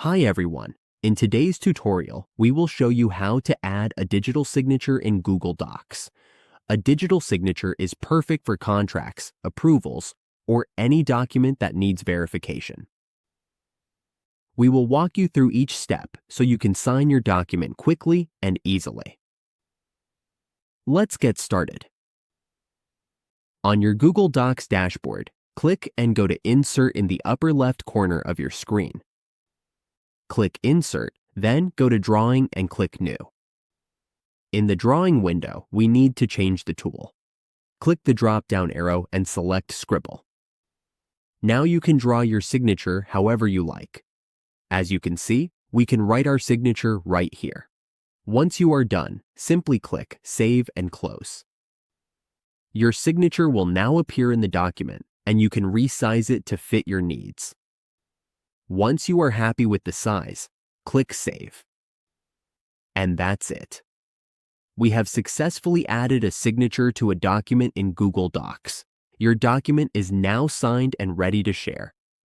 Hi everyone. In today's tutorial, we will show you how to add a digital signature in Google Docs. A digital signature is perfect for contracts, approvals, or any document that needs verification. We will walk you through each step so you can sign your document quickly and easily. Let's get started. On your Google Docs dashboard, click and go to Insert in the upper left corner of your screen. Click Insert, then go to Drawing and click New. In the Drawing window, we need to change the tool. Click the drop-down arrow and select Scribble. Now you can draw your signature however you like. As you can see, we can write our signature right here. Once you are done, simply click Save and Close. Your signature will now appear in the document, and you can resize it to fit your needs. Once you are happy with the size, click Save. And that's it. We have successfully added a signature to a document in Google Docs. Your document is now signed and ready to share.